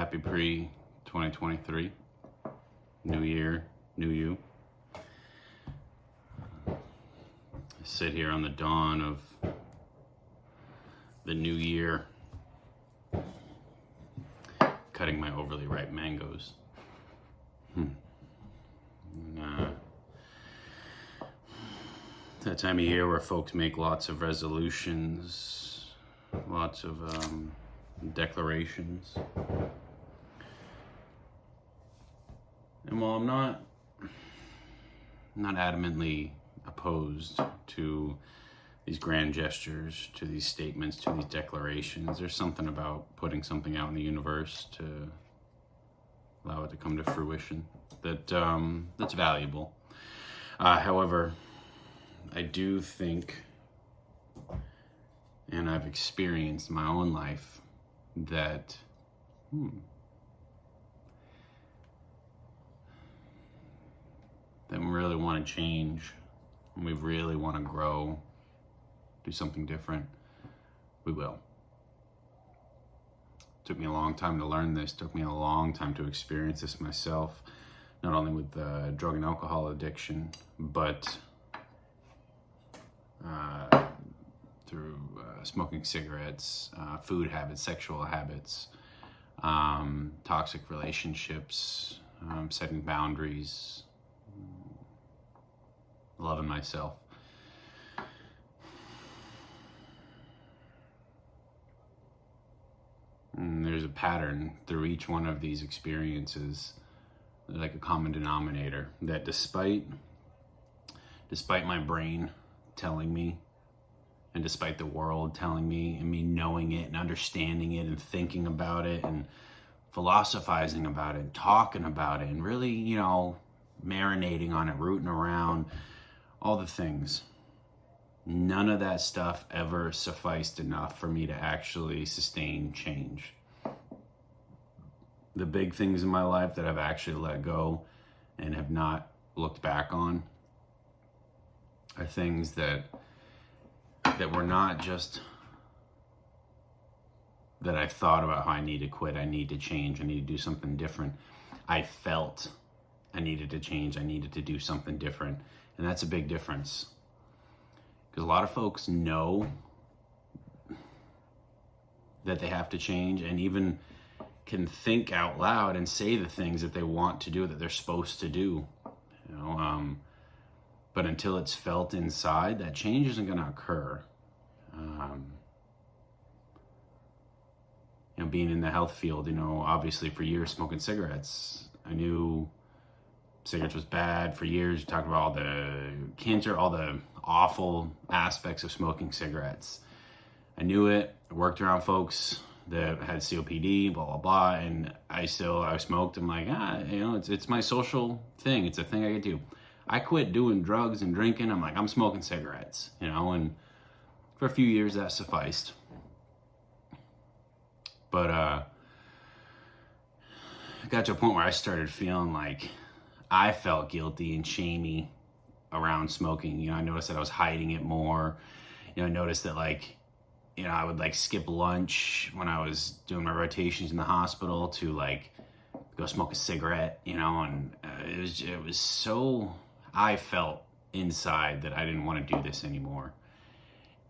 Happy pre-2023. New year, new you. I sit here on the dawn of the new year, cutting my overly ripe mangoes. That time of year where folks make lots of resolutions, lots of declarations. And while I'm not adamantly opposed to these grand gestures, to these statements, to these declarations, there's something about putting something out in the universe to allow it to come to fruition that's valuable. However, I do think, and I've experienced in my own life, that that we really want to change, and we really want to grow, do something different, we will. Took me a long time to learn this, took me a long time to experience this myself, not only with drug and alcohol addiction, but through smoking cigarettes, food habits, sexual habits, toxic relationships, setting boundaries, loving myself. And there's a pattern through each one of these experiences, like a common denominator, that despite my brain telling me, and despite the world telling me, and me knowing it and understanding it and thinking about it and philosophizing about it and talking about it and really, marinating on it, rooting around, all the things, none of that stuff ever sufficed enough for me to actually sustain change. The big things in my life that I've actually let go and have not looked back on are things that were not just that I thought about how I need to quit, I need to change, I need to do something different. I felt I needed to change, I needed to do something different. And that's a big difference. Because a lot of folks know that they have to change, and even can think out loud and say the things that they want to do, that they're supposed to do. But until it's felt inside, that change isn't going to occur. Being in the health field, obviously for years smoking cigarettes, I knew cigarettes was bad. For years, you talked about all the cancer, all the awful aspects of smoking cigarettes. I knew it. I worked around folks that had COPD, blah, blah, blah, and I smoked. I'm like, it's my social thing. It's a thing I get to. I quit doing drugs and drinking. I'm like, I'm smoking cigarettes, and for a few years that sufficed. But I got to a point where I started feeling like I felt guilty and shamey around smoking. I noticed that I was hiding it more. I noticed that I would skip lunch when I was doing my rotations in the hospital to go smoke a cigarette, and it was so, I felt inside that I didn't want to do this anymore.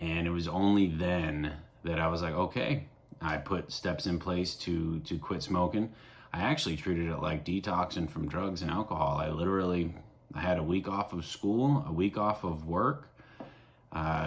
And it was only then that I was like, okay, I put steps in place to quit smoking. I actually treated it like detoxing from drugs and alcohol. I had a week off of school, a week off of work,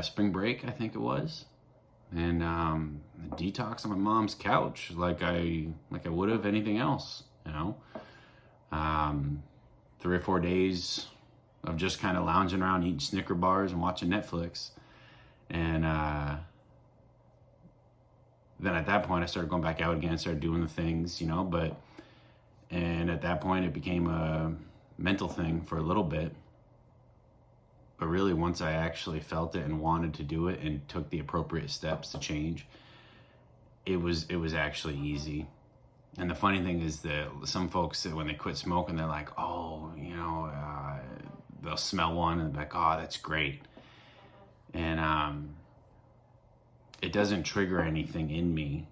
spring break, I think it was. And detox on my mom's couch like I would have anything else, 3 or 4 days of just kind of lounging around, eating Snicker bars and watching Netflix. And then at that point I started going back out again, started doing the things, and at that point it became a mental thing for a little bit. But really, once I actually felt it and wanted to do it and took the appropriate steps to change, it was actually easy. And the funny thing is that some folks, when they quit smoking, they're like, they'll smell one and be like, oh, that's great. And it doesn't trigger anything in me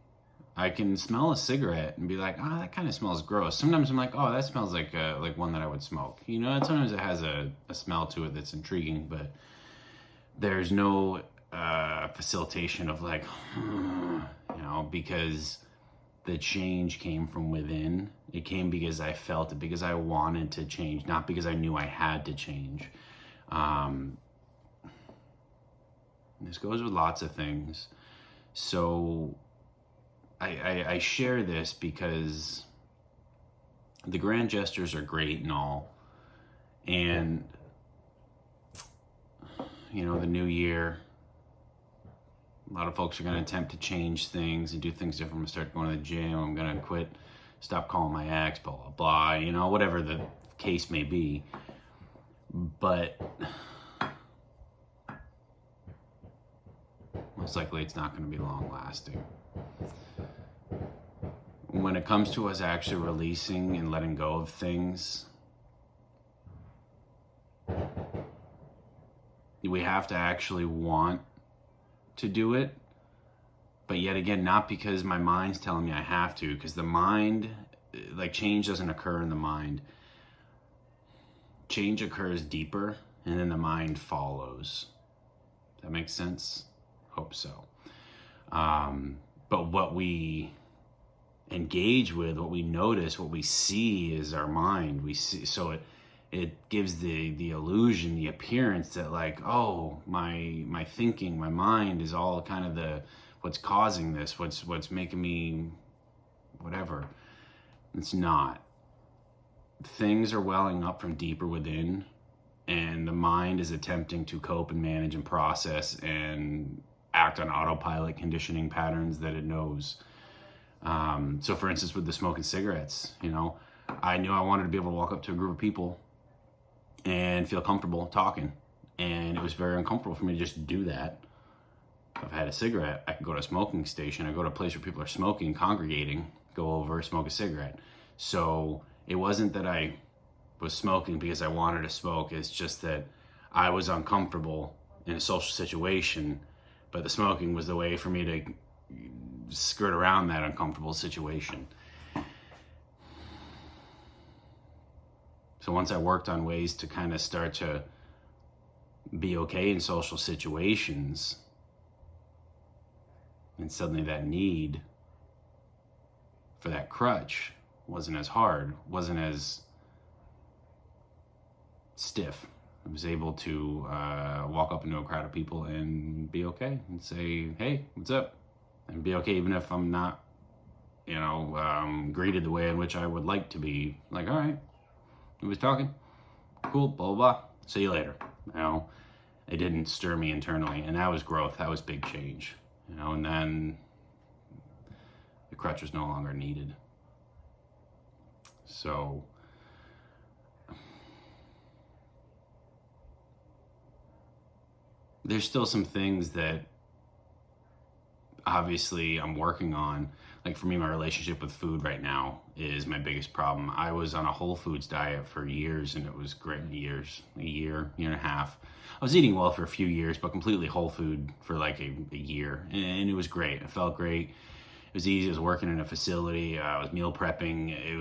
I can smell a cigarette and be like, oh, that kind of smells gross. Sometimes I'm like, oh, that smells like one that I would smoke. You know, and sometimes it has a smell to it that's intriguing, but there's no facilitation of like, you know, because the change came from within. It came because I felt it, because I wanted to change, not because I knew I had to change. This goes with lots of things. So I share this because the grand gestures are great and all. And, you know, the new year, a lot of folks are going to attempt to change things and do things different. I'm going to start going to the gym. I'm going to quit, stop calling my ex, blah, blah, blah, you know, whatever the case may be. But most likely it's not going to be long lasting. When it comes to us actually releasing and letting go of things, we have to actually want to do it. But yet again, not because my mind's telling me I have to, because the mind, like, change doesn't occur in the mind. Change occurs deeper, and then the mind follows. Does that make sense? Hope so. But what we engage with, what we notice, what we see is our mind. We see, so it gives the illusion, the appearance that like, oh, my thinking, my mind is all kind of what's causing this, what's making me whatever. It's not. Things are welling up from deeper within, and the mind is attempting to cope and manage and process and act on autopilot conditioning patterns that it knows. So for instance, with the smoking cigarettes, you know, I knew I wanted to be able to walk up to a group of people and feel comfortable talking. And it was very uncomfortable for me to just do that. If I had a cigarette, I could go to a smoking station. I go to a place where people are smoking, congregating, go over, smoke a cigarette. So it wasn't that I was smoking because I wanted to smoke. It's just that I was uncomfortable in a social situation, but the smoking was the way for me to skirt around that uncomfortable situation. So once I worked on ways to kind of start to be okay in social situations, and suddenly that need for that crutch wasn't as hard, wasn't as stiff. I was able to walk up into a crowd of people and be okay and say, hey, what's up? And be okay even if I'm not, you know, greeted the way in which I would like to be. Like, all right, who was talking? Cool, blah, blah, blah. See you later. You know, it didn't stir me internally. And that was growth. That was big change. You know, and then the crutch was no longer needed. So there's still some things that obviously I'm working on. Like for me, my relationship with food right now is my biggest problem. I was on a whole foods diet for years, and it was great. A year and a half. I was eating well for a few years, but completely whole food for like a year. And it was great. It felt great. It was easy. I was working in a facility. I was meal prepping. It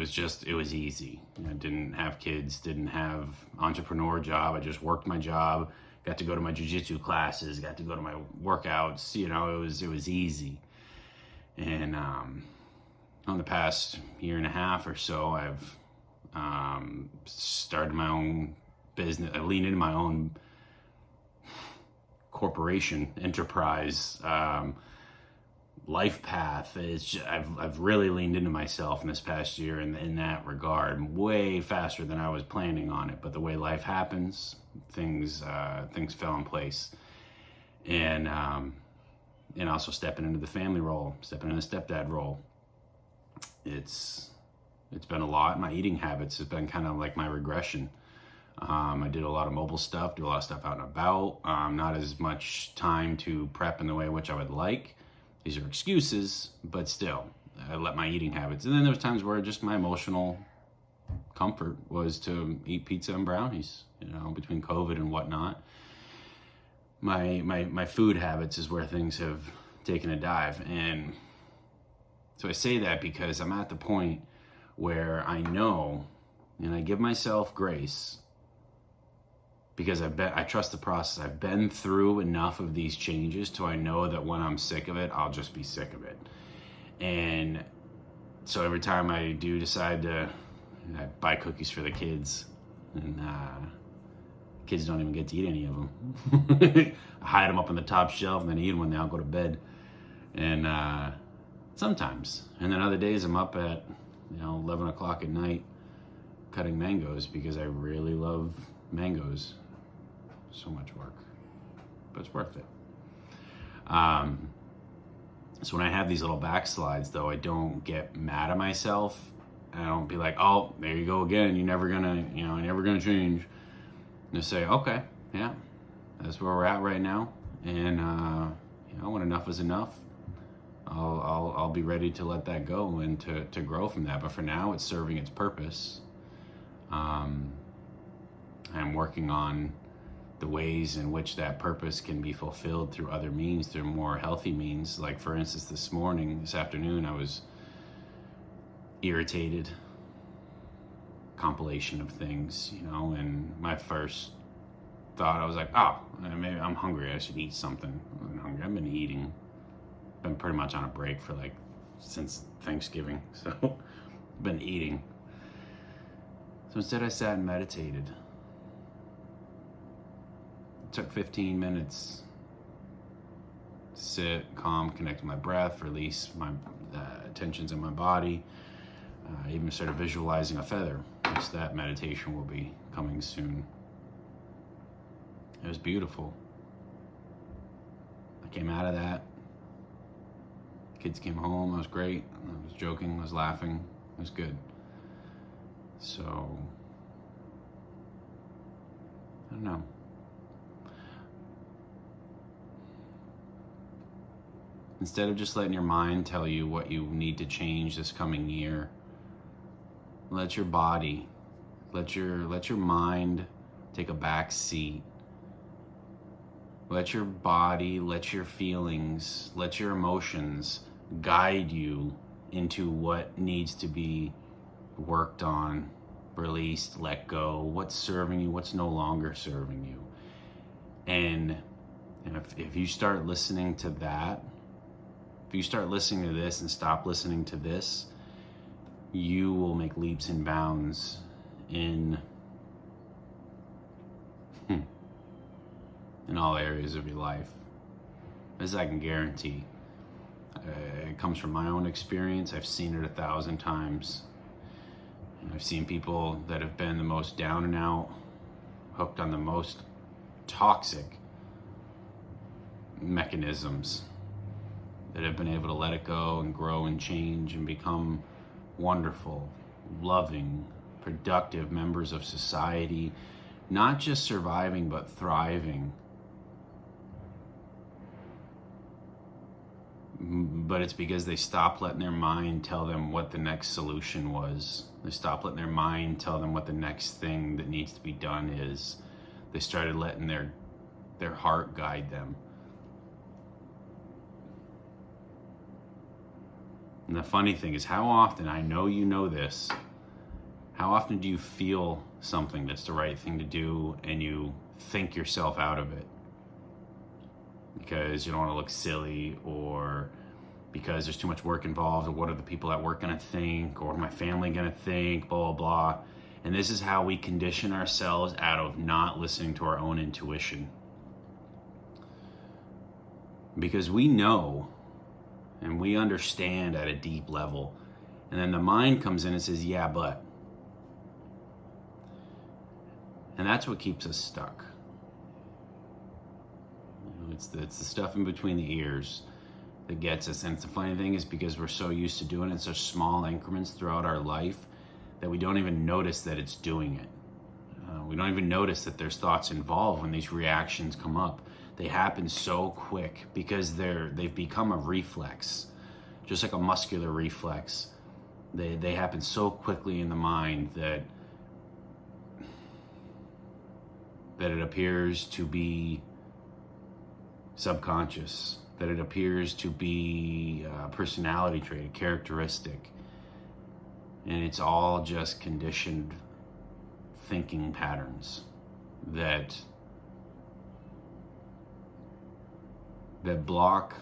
was easy. I didn't have kids, didn't have entrepreneur job. I just worked my job. Got to go to my jiu-jitsu classes, got to go to my workouts, you know, it was easy. And on the past year and a half or so, I've started my own business. I leaned into my own corporation, enterprise, life path. I've really leaned into myself in this past year in that regard, way faster than I was planning on it. But the way life happens, things fell in place, and also stepping into the family role, stepping into the stepdad role. It's been a lot. My eating habits has been kind of like my regression. I did a lot of mobile stuff, do a lot of stuff out and about. Not as much time to prep in the way in which I would like. These are excuses, but still, I let my eating habits. And then there was times where just my emotional comfort was to eat pizza and brownies, you know, between COVID and whatnot. My food habits is where things have taken a dive. And So I say that because I'm at the point where I know, and I give myself grace, because I trust the process. I've been through enough of these changes to I know that when I'm sick of it, I'll just be sick of it. And so every time I do decide to, I buy cookies for the kids, and kids don't even get to eat any of them. I hide them up on the top shelf and then eat them when they all go to bed. And sometimes, and then other days I'm up at 11 o'clock at night cutting mangoes because I really love mangoes. So much work, but it's worth it. So when I have these little backslides, though, I don't get mad at myself. I don't be like, "Oh, there you go again. You're never gonna change." And just say, "Okay, yeah, that's where we're at right now." And when enough is enough, I'll be ready to let that go and to grow from that. But for now, it's serving its purpose. I'm working on the ways in which that purpose can be fulfilled through other means, through more healthy means. Like, for instance, this afternoon, I was irritated, compilation of things, and my first thought, I was like, oh, maybe I'm hungry, I should eat something. I'm hungry. I've been eating, been pretty much on a break for since Thanksgiving, so I've been eating. So instead I sat and meditated. Took 15 minutes to sit, calm, connect with my breath, release my tensions in my body. I even started visualizing a feather, which that meditation will be coming soon. It was beautiful. I came out of that. Kids came home. I was great. I was joking. I was laughing. It was good. So, I don't know. Instead of just letting your mind tell you what you need to change this coming year, let your body, let your mind take a back seat. Let your body, let your feelings, let your emotions guide you into what needs to be worked on, released, let go, what's serving you, what's no longer serving you. And if you start listening to that, if you start listening to this and stop listening to this, you will make leaps and bounds in all areas of your life. This I can guarantee. It comes from my own experience. I've seen it 1,000 times. And I've seen people that have been the most down and out, hooked on the most toxic mechanisms, that have been able to let it go and grow and change and become wonderful, loving, productive members of society, not just surviving, but thriving. But it's because they stopped letting their mind tell them what the next solution was. They stopped letting their mind tell them what the next thing that needs to be done is. They started letting their heart guide them. And the funny thing is, how often, I know you know this, how often do you feel something that's the right thing to do and you think yourself out of it? Because you don't want to look silly, or because there's too much work involved, or what are the people at work going to think, or my family going to think, blah, blah, blah. And this is how we condition ourselves out of not listening to our own intuition. Because we know and we understand at a deep level. And then the mind comes in and says, yeah, but. And that's what keeps us stuck. It's the stuff in between the ears that gets us. And the funny thing is, because we're so used to doing it in such small increments throughout our life, that we don't even notice that it's doing it. We don't even notice that there's thoughts involved when these reactions come up. They happen so quick because they've become a reflex, just like a muscular reflex. They happen so quickly in the mind that it appears to be subconscious, that it appears to be a personality trait, a characteristic. And it's all just conditioned thinking patterns that block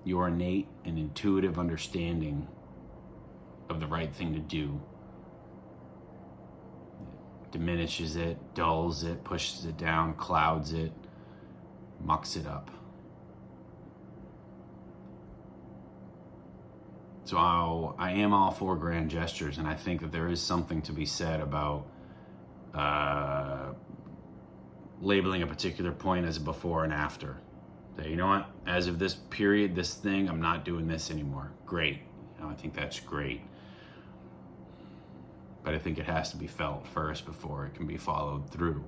your innate and intuitive understanding of the right thing to do. It diminishes it, dulls it, pushes it down, clouds it, mucks it up. So I am all for grand gestures, and I think that there is something to be said about labeling a particular point as a before and after. Say, you know what, as of this period, this thing, I'm not doing this anymore. Great. I think that's great. But I think it has to be felt first before it can be followed through.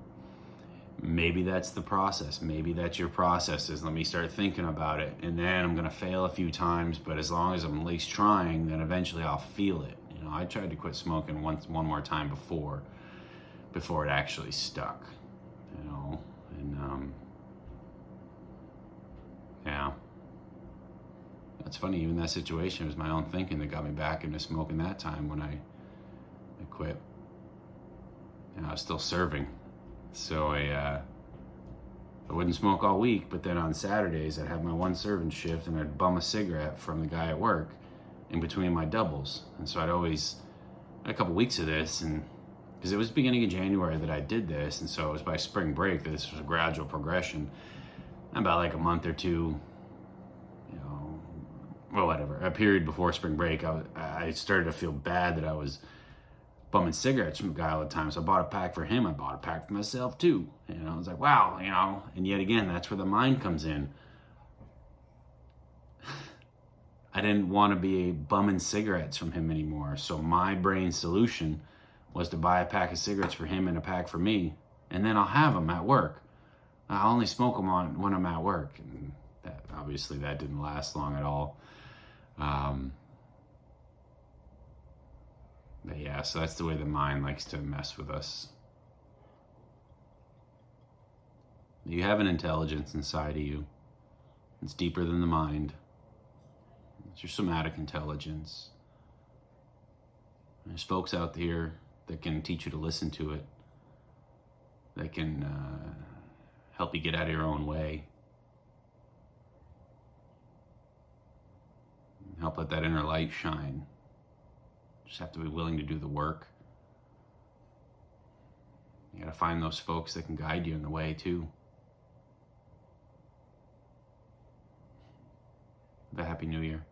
Maybe that's the process. Maybe that's your process, is let me start thinking about it, and then I'm going to fail a few times, but as long as I'm at least trying, then eventually I'll feel it. I tried to quit smoking one more time before it actually stuck. And yeah. That's funny, even that situation was my own thinking that got me back into smoking that time when I quit. And I was still serving. So I wouldn't smoke all week, but then on Saturdays I'd have my one serving shift and I'd bum a cigarette from the guy at work in between my doubles. And so I'd always, a couple weeks of this, and because it was beginning of January that I did this, and so it was by spring break that this was a gradual progression. About like a month or two, well, whatever, a period before spring break, I started to feel bad that I was bumming cigarettes from the guy all the time. So I bought a pack for him. I bought a pack for myself too. I was like, wow, and yet again, that's where the mind comes in. I didn't want to be bumming cigarettes from him anymore. So my brain solution was to buy a pack of cigarettes for him and a pack for me. And then I'll have them at work. I only smoke them when I'm at work. And obviously that didn't last long at all. But yeah, so that's the way the mind likes to mess with us. You have an intelligence inside of you. It's deeper than the mind. It's your somatic intelligence. There's folks out there that can teach you to listen to it, that can help you get out of your own way, help let that inner light shine. Just have to be willing to do the work. You got to find those folks that can guide you in the way too. Have a happy new year.